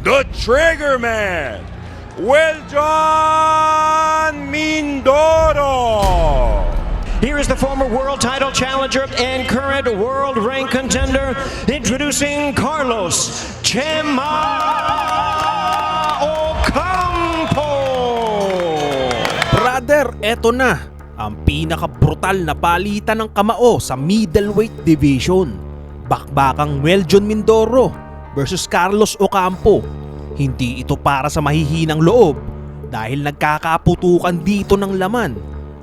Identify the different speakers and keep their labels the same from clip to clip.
Speaker 1: the Triggerman, Weljon Mindoro.
Speaker 2: Here is the former world title challenger and current world rank contender, introducing Carlos Chema Ocampo.
Speaker 3: Brother, eto na ang pinaka-brutal na palitan ng kamao sa middleweight division. Bakbakang Weljon Mindoro versus Carlos Ocampo. Hindi ito para sa mahihinang loob dahil nagkakaputukan dito ng laman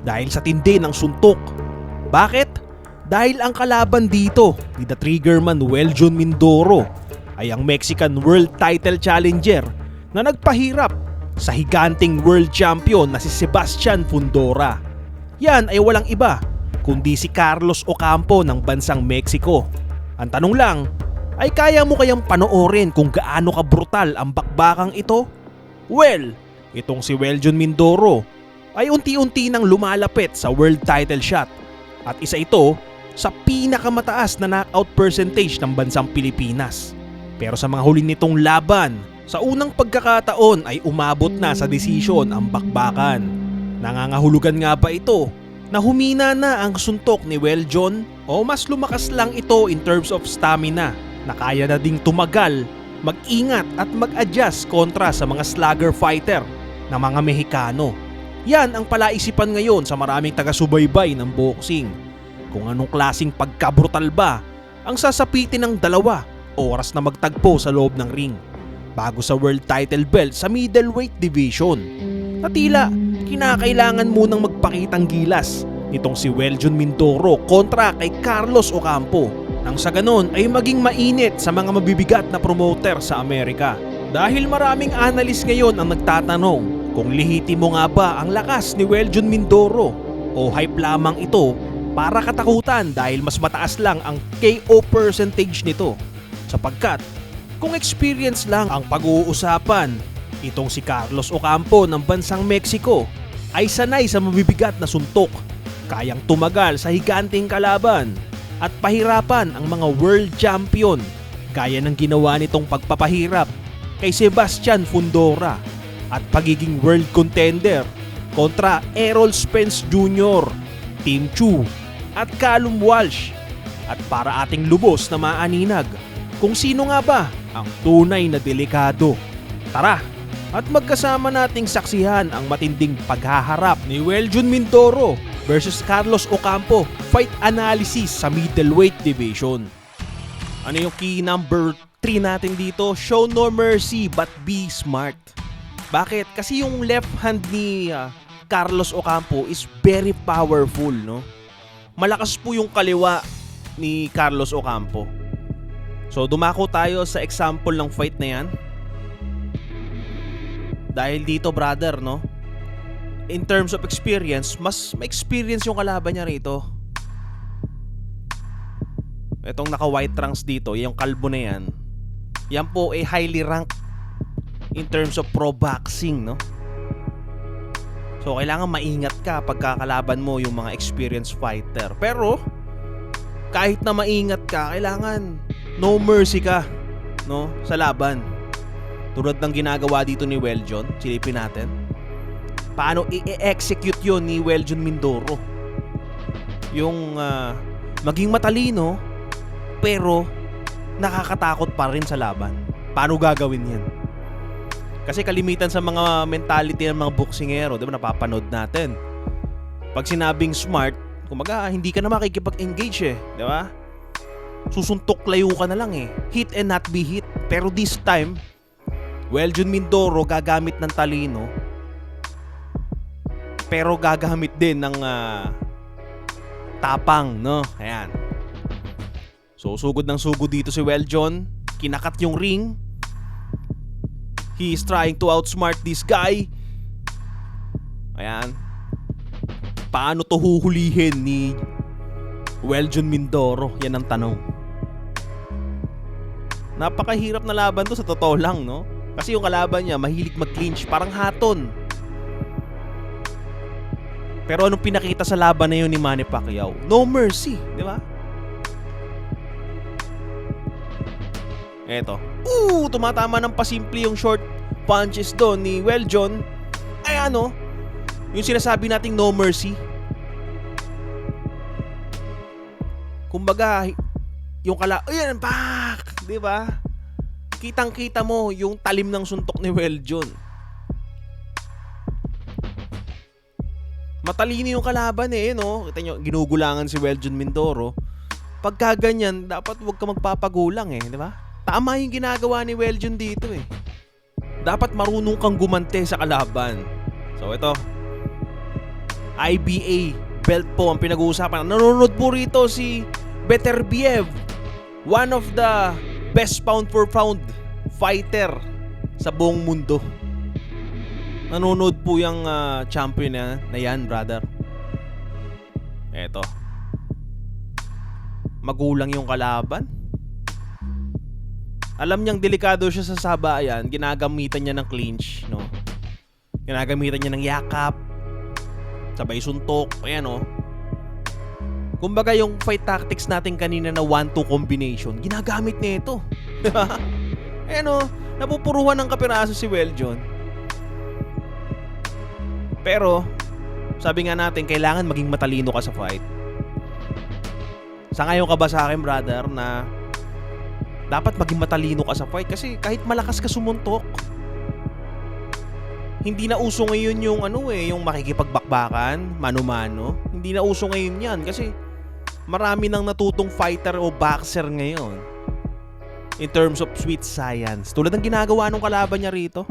Speaker 3: dahil sa tindi ng suntok. Bakit? Dahil ang kalaban dito ni The Triggerman Weljon Mindoro ay ang Mexican World Title Challenger na nagpahirap sa higanting world champion na si Sebastian Fundora. Yan ay walang iba kundi si Carlos Ocampo ng bansang Mexico. Ang tanong lang ay kaya mo kayang panoorin kung gaano ka brutal ang bakbakang ito? Well, itong si Weljon Mindoro ay unti-unti nang lumalapit sa world title shot at isa ito sa pinakamataas na knockout percentage ng bansang Pilipinas. Pero sa mga huli nitong laban, sa unang pagkakataon ay umabot na sa desisyon ang bakbakan. Nangangahulugan nga ba ito na humina na ang suntok ni Weljon o mas lumakas lang ito in terms of stamina na kaya na ding tumagal, mag-ingat at mag-adjust kontra sa mga slugger fighter na mga Mexicano? Yan ang palaisipan ngayon sa maraming taga-subaybay ng boxing. Kung anong klaseng pagkabrutal ba ang sasapitin ng dalawa oras na magtagpo sa loob ng ring bago sa world title belt sa middleweight division. Na tila kinakailangan munang magpakitang gilas nitong si Weljon Mindoro kontra kay Carlos Ocampo nang sa ganon ay maging mainit sa mga mabibigat na promoter sa Amerika. Dahil maraming analyst ngayon ang nagtatanong kung lehitimo nga ba ang lakas ni Weljon Mindoro o hype lamang ito para katakutan dahil mas mataas lang ang KO percentage nito. Sapagkat kung experience lang ang pag-uusapan, itong si Carlos Ocampo ng bansang Mexico ay sanay sa mabibigat na suntok, kayang tumagal sa higanting kalaban at pahirapan ang mga world champion gaya ng ginawa nitong pagpapahirap kay Sebastian Fundora at pagiging world contender kontra Errol Spence Jr., Tim Chu at Callum Walsh. At para ating lubos na maaninag kung sino nga ba ang tunay na delikado, tara at magkasama nating saksihan ang matinding paghaharap ni Weljon Mindoro versus Carlos Ocampo fight analysis sa middleweight division. Ano yung key number 3 natin dito? Show no mercy but be smart. Bakit? Kasi yung left hand ni Carlos Ocampo is very powerful, no? Malakas po yung kaliwa ni Carlos Ocampo. So dumako tayo sa example ng fight na yan. Dahil dito, brother, no? In terms of experience, mas ma-experience yung kalaban niya rito. Itong naka white trunks dito, yung kalbo na yan, yan po ay highly ranked in terms of pro boxing, no? So kailangan maingat ka pagkakalaban mo yung mga experienced fighter. Pero kahit na maingat ka, kailangan no mercy ka, no, sa laban. Tulad ng ginagawa dito ni Weljon, silipin natin. Paano i-execute yon ni Weljon Mindoro? Yung maging matalino pero nakakatakot pa rin sa laban. Paano gagawin yan? Kasi kalimitan sa mga mentality ng mga boksingero, di ba, napapanood natin. Pag sinabing smart, kumaga hindi ka na makikipag-engage di ba? Susuntok layo ka na lang Hit and not be hit. Pero this time, Weljon Mindoro gagamit ng talino. Pero gagamit din ng tapang, no? Ayan. So sugod ng sugod dito si Weljon. Kinakat yung ring. He is trying to outsmart this guy. Ayan. Paano to huhulihin ni Weljon Mindoro? Yan ang tanong. Napakahirap na laban to sa totoo lang, no? Kasi yung kalaban niya mahilig mag-clinch, parang haton. Pero anong pinakita sa laban na yun ni Manny Pacquiao? No mercy, di ba? Eto. Tumatama ng pasimple yung short punches doon ni Weljon. Ay ano, yung sinasabi nating no mercy. Kumbaga, yung ayan, pak! Di ba? Kitang-kita mo yung talim ng suntok ni Weljon. Matalino yung kalaban no? Kita nyo, ginugulangan si Weljon Mindoro. Pagka ganyan, dapat huwag ka magpapagulang di ba? Tama yung ginagawa ni Weljon dito Dapat marunong kang gumante sa kalaban. So ito, IBA belt po ang pinag-uusapan. Nanonood po rito si Beterbiev, one of the best pound for pound fighter sa buong mundo. Nanonood po yung champion na yan, brother. Eto, magulang yung kalaban. Alam niyang delikado siya sa sabayan, ginagamitan niya ng clinch, no? Ginagamitan niya ng yakap, sabay suntok, ayan Kumbaga yung fight tactics natin kanina na 1-2 combination, ginagamit niya ito. Ayan napupuruhan ng kapiraso si Weljon. Pero, sabi nga natin, kailangan maging matalino ka sa fight. Sangayon ka ba sa akin, brother, na dapat maging matalino ka sa fight kasi kahit malakas ka sumuntok, hindi na uso ngayon yung yung makikipagbakbakan, mano-mano. Hindi na uso ngayon yan kasi marami nang natutong fighter o boxer ngayon in terms of sweet science. Tulad ng ginagawa ng kalaban niya rito.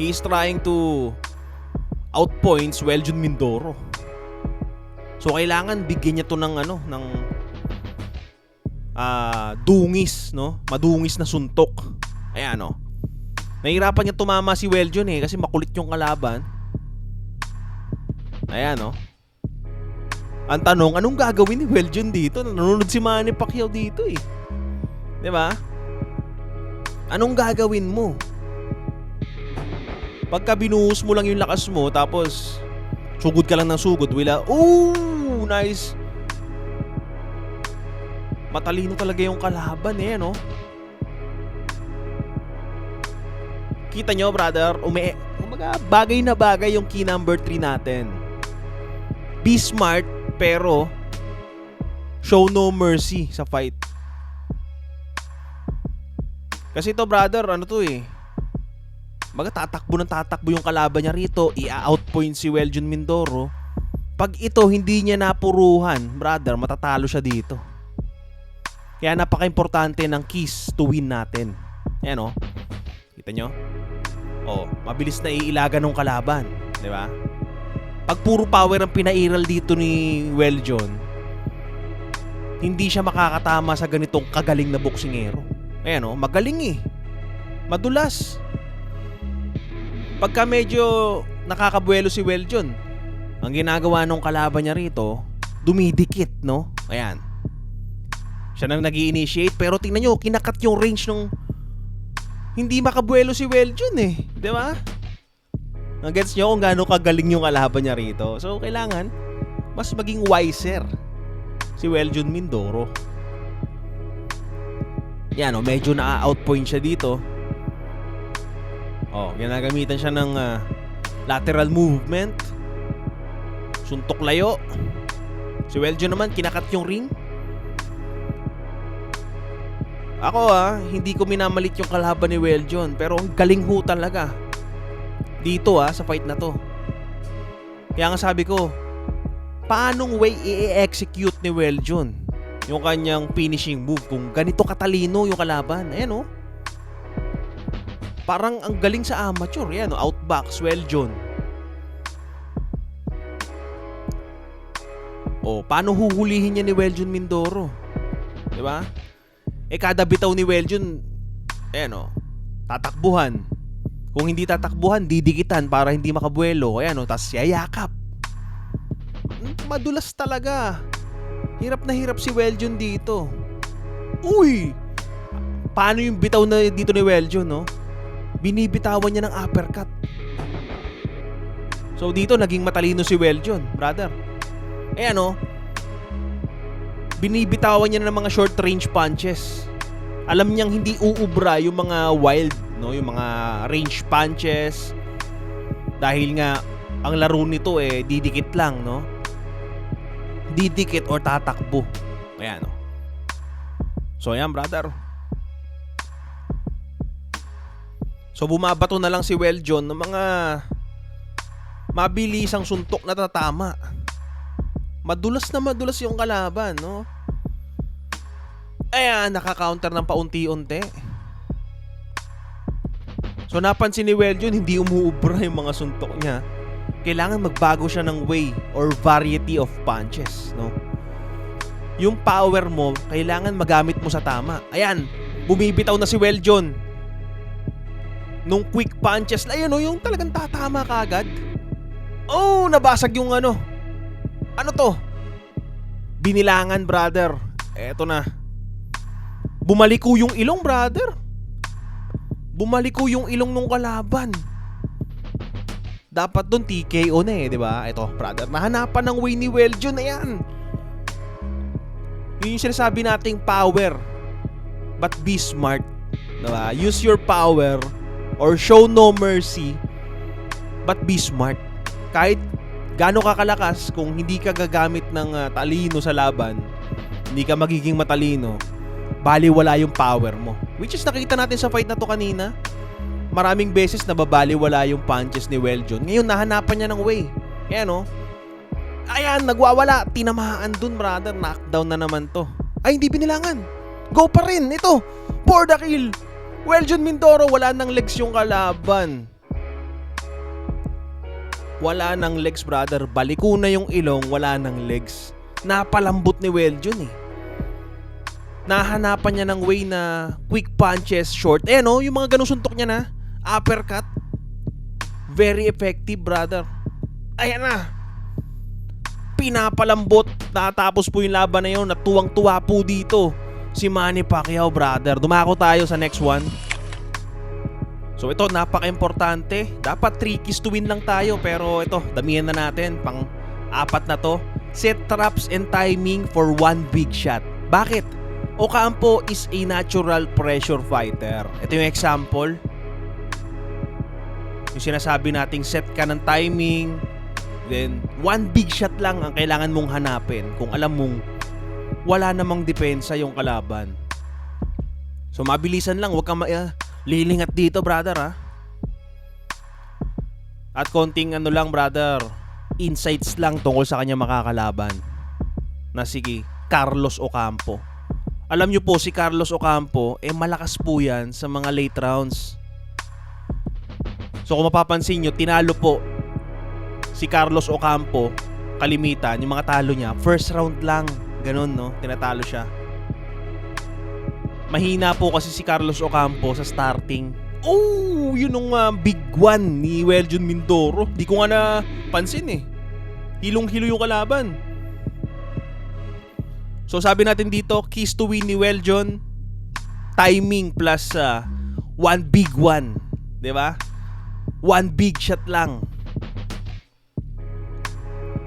Speaker 3: He is trying to outpoints Weljon Mindoro. So kailangan bigyan niya to ng dungis, no? Madungis na suntok. Ayan, nahihirapan niya tumama si Weljon kasi makulit yung kalaban. Ayan, Ang tanong, anong gagawin ni Weljon dito? Nanonood si Manny Pacquiao dito Di ba? Anong gagawin mo? Pagka binuhos mo lang yung lakas mo, tapos sugod ka lang ng sugod, nice. Matalino talaga yung kalaban Kita nyo, brother, bagay na bagay yung key number 3 natin. Be smart, pero show no mercy sa fight. Kasi ito, brother, tatakbo yung kalaban niya rito, i-outpoint si Weljon Mindoro. Pag ito hindi niya napuruhan, brother, matatalo siya dito. Kaya napaka-importante ng keys to win natin. Ayan kita nyo? Mabilis na iilagan ng kalaban, di ba? Pag puro power ang pinairal dito ni Weljon, hindi siya makakatama sa ganitong kagaling na boksingero. Ayan magaling madulas. Pagka medyo nakakabuelo si Weljon, ang ginagawa ng kalaban niya rito, dumidikit, Ayan. Siya nang nag-i-initiate, pero tingnan nyo, kinakat yung range ng hindi makabuelo si Weljon di ba? Nag-gets nyo kung gaano kagaling yung kalaban niya rito. So kailangan mas maging wiser si Weljon Mindoro. Yan medyo na-outpoint siya dito. Ginagamitan siya ng lateral movement, suntok layo. Si Weljon naman kinakat yung ring. Ako hindi ko minamalit yung kalaban ni Weljon, pero ang galing talaga dito sa fight na to. Kaya nga sabi ko, paanong way i-execute ni Weljon yung kanyang finishing move kung ganito katalino yung kalaban? Ayan parang ang galing sa amateur. Ayan outbox Weljon. Paano huhulihin niya ni Weljon Mindoro? Diba? Kada bitaw ni Weljon, tatakbuhan. Kung hindi tatakbuhan, didikitan para hindi makabuelo. Tas yayakap. Madulas talaga. Hirap na hirap si Weljon dito. Paano yung bitaw na dito ni Weljon, Binibitawan niya ng uppercut. So dito, naging matalino si Weljon, brother. Binibitawan niya ng mga short range punches. Alam niyang hindi uubra yung mga wild, no, yung mga range punches. Dahil nga ang laro nito didikit lang, no? Didikit or tatakbo. Ayan, no. So ayan, brother. So bumabato na lang si Weljon ng mga mabilisang suntok na tatama. Madulas na madulas yung kalaban, no? Ayan, nakaka-counter ng paunti-unti. So napansin ni Weljon, hindi umuubra yung mga suntok niya. Kailangan magbago siya ng way or variety of punches, no? Yung power mo, kailangan magamit mo sa tama. Ayan, bumibitaw na si Weljon. Nung quick punches, ayun, no, yung talagang tatama ka agad. Oh, nabasag yung ano. Ano to? Binilangan, brother. Eto na. Bumaliko yung ilong, brother. Bumaliko yung ilong nung kalaban. Dapat doon TKO na di ba? Ito, brother. Nahanapan ng way ni Weljon na yan. Yun yung sinasabi nating power. But be smart. Diba? Use your power or show no mercy. But be smart. Kahit gaano ka kalakas, kung hindi ka gagamit ng talino sa laban, hindi ka magiging matalino, baliwala yung power mo. Which is nakita natin sa fight na to kanina. Maraming beses nababaliwala yung punches ni Weljon. Ngayon nahanapan niya ng way. Ayan, no? Ayan, nagwawala. Tinamaan dun, brother. Knockdown na naman to. Ay, hindi binilangan. Go pa rin. Ito, for the kill. Weljon Mindoro, wala nang legs yung kalaban. Wala nang legs, brother. Baliko na yung ilong, wala nang legs. Napalambot ni Weljon Nahanapan niya ng way na quick punches, short. No, yung mga ganung suntok niya na. Uppercut. Very effective, brother. Ayan na. Pinapalambot. Natapos po yung laban na yun. Natuwang-tuwa po dito si Manny Pacquiao, brother. Dumako tayo sa next one. So ito, napaka-importante. Dapat 3 keys to win lang tayo. Pero ito, damihan na natin. Pang-4 na to. Set traps and timing for one big shot. Bakit? Ocampo is a natural pressure fighter. Ito yung example. Yung sinasabi nating set ka ng timing, then one big shot lang ang kailangan mong hanapin kung alam mong wala namang depensa yung kalaban. So mabilisan lang, huwag kang lilingat dito, brother, ha. At konting lang, brother, insights lang tungkol sa kanya makakalaban na sige, Carlos Ocampo. Alam nyo po, si Carlos Ocampo malakas po yan sa mga late rounds. So kung mapapansin nyo, tinalo po si Carlos Ocampo, kalimitan, yung mga talo niya, first round lang, ganun, no? Tinatalo siya. Mahina po kasi si Carlos Ocampo sa starting. Oh, yun yung big one ni Weljon Mindoro. Di ko nga napansin Hilong-hilo yung kalaban. So sabi natin dito, keys to win ni Weljon, timing plus one big one, 'di ba? One big shot lang.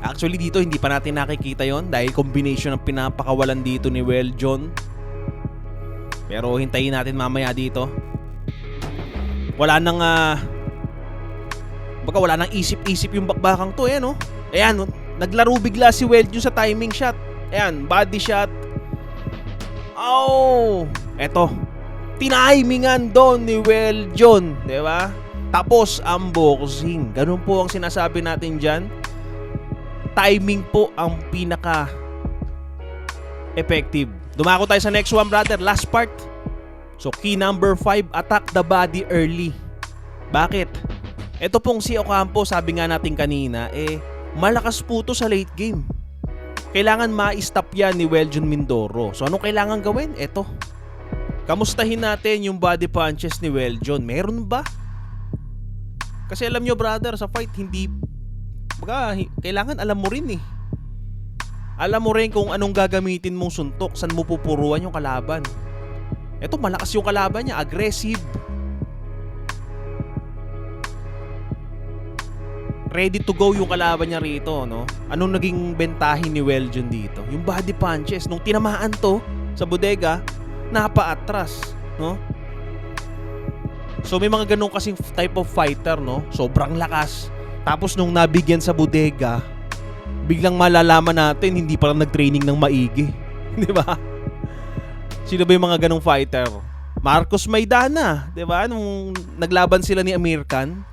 Speaker 3: Actually dito hindi pa natin nakikita 'yon dahil combination ng pinapakawalan dito ni Weljon. Pero hintayin natin mamaya dito. Wala nang wala nang isip-isip yung bakbakang to, no? Ayan, naglaro bigla si Weljon sa timing shot. Ayan, body shot. Oh, eto. Tinimingan doon ni Weljon, 'di ba? Tapos unboxing. Ganun po ang sinasabi natin diyan. Timing po ang pinaka effective. Dumako tayo sa next one, brother. Last part. So key number 5, attack the body early. Bakit? Ito pong si Ocampo, sabi nga natin kanina, malakas po to sa late game. Kailangan ma-stop yan ni Weljon Mindoro. So anong kailangan gawin? Eto. Kamustahin natin yung body punches ni Weljon. Meron ba? Kasi alam nyo, brother, sa fight kailangan alam mo rin Alam mo rin kung anong gagamitin mong suntok, saan mo pupuruan yung kalaban. Eto, malakas yung kalaban niya, aggressive. Ready to go yung kalaban niya rito, no? Anong naging bentahin ni Weljon dito? Yung body punches. Nung tinamaan to sa bodega, Napaatras, no? So may mga ganun kasing type of fighter, no? Sobrang lakas. Tapos nung nabigyan sa bodega, biglang malalaman natin hindi pa lang nag-training ng maigi. Di ba? Sino ba yung mga ganung fighter? Marcos Maidana, 'di ba? Nung naglaban sila ni Amir Khan,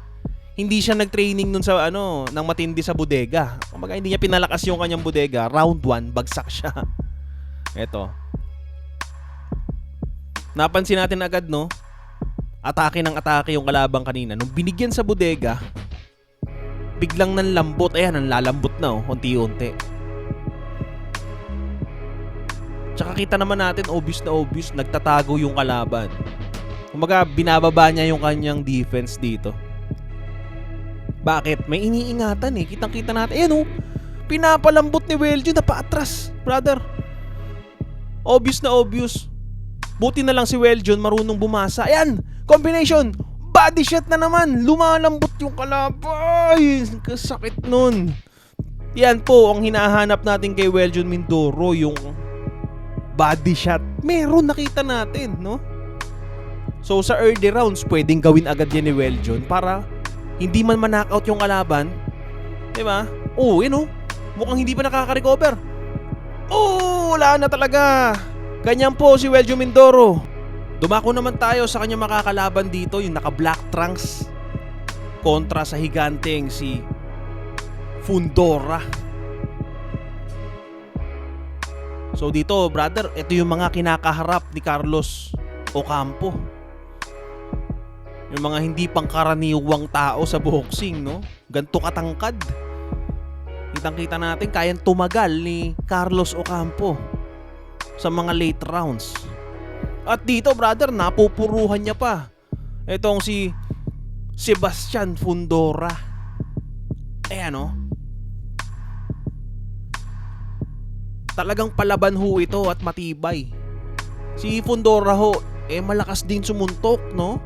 Speaker 3: hindi siya nag-training nun sa ng matindi sa bodega. Kumbaga hindi niya pinalakas yung kanyang bodega. Round 1, bagsak siya. Eto. Napansin natin agad, no? Atake ng atake yung kalabang kanina. Nung binigyan sa bodega, biglang nanlambot. Ayan, nanlalambot na, unti-unti. Tsaka kita naman natin, obvious na obvious, nagtatago yung kalaban. Kumbaga, binababa niya yung kanyang defense dito. Bakit? May iniingatan eh. Kitang-kita natin. Ayan pinapalambot ni Weljun na paatras, brother. Obvious na obvious. Buti na lang si Weljun marunong bumasa. Ayan! Combination! Body shot na naman! Lumalambot yung kalabay! Kasakit nun. Yan po ang hinahanap natin kay Weljun Mindoro, yung body shot. Meron, nakita natin, no? So sa early rounds, pwedeng gawin agad yan ni Weljun para hindi man ma-knockout yung kalaban. Diba? Mukhang hindi pa nakaka-recover. Wala na talaga. Ganyan po si Weljun Mindoro. Dumako naman tayo sa kanyang makakalaban dito, yung naka-black trunks kontra sa higanteng si Fundora. So dito, brother, ito yung mga kinakaharap ni Carlos Ocampo. Yung mga hindi pangkaraniwang tao sa boxing, no? Ganto katangkad. Kitang-kita natin, kayang tumagal ni Carlos Ocampo sa mga late rounds. At dito, brother, napupuruhan niya pa itong si Sebastian Fundora. Ayan, no? Talagang palaban ho ito at matibay. Si Fundora ho, malakas din sumuntok, no?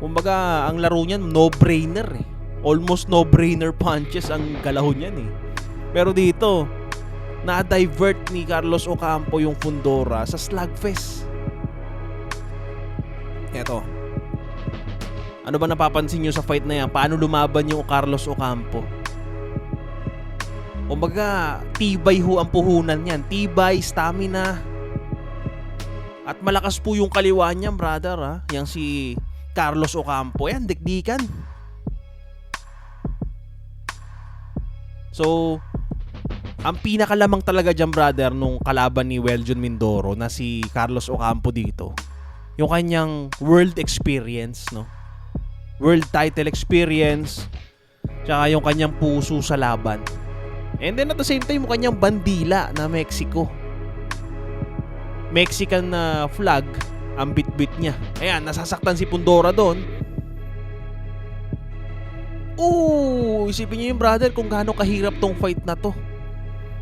Speaker 3: Kumbaga, ang laro niyan, no-brainer eh. Almost no-brainer punches ang galahon niyan eh. Pero dito, na-divert ni Carlos Ocampo yung Fundora sa slugfest. Eto. Ano ba napapansin nyo sa fight na yan? Paano lumaban yung Carlos Ocampo? Kumbaga, tibay ho ang puhunan niyan. Tibay, stamina. At malakas po yung kaliwa niya, brother, ha? Yang si Carlos Ocampo. Yan, dikdikan. So, ang pinakalamang talaga dyan, brother, nung kalaban ni Weljun Mindoro na si Carlos Ocampo dito, yung kanyang world experience, no? World title experience, tsaka yung kanyang puso sa laban. And then at the same time, yung kanyang bandila na Mexico. Mexican na flag ang bit-bit niya. Ayan, nasasaktan si Fundora doon. Isipin niyo yung brother kung gaano kahirap tong fight na to.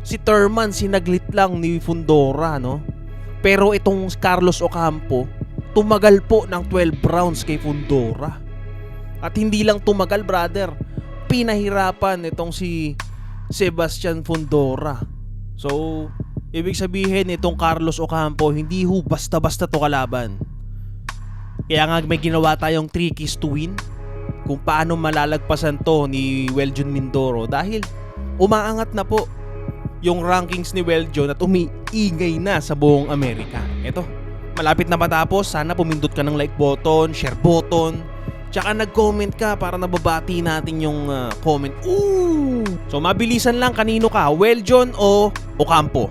Speaker 3: Si Thurman, sinaglit lang ni Fundora, no? Pero itong Carlos Ocampo, tumagal po ng 12 rounds kay Fundora. At hindi lang tumagal, brother, pinahirapan itong si Sebastian Fundora. So, ibig sabihin itong Carlos Ocampo, hindi ho basta-basta to kalaban. Kaya nga may ginawa tayong 3 keys to win kung paano malalagpasan to ni Weljun Mindoro, dahil umaangat na po yung rankings ni Weljun at umiingay na sa buong Amerika. Eto, malapit na matapos. Sana pumindot ka ng like button, share button, tsaka nag-comment ka para nababati natin yung comment. So mabilisan lang, kanino ka? Weljun o Ocampo?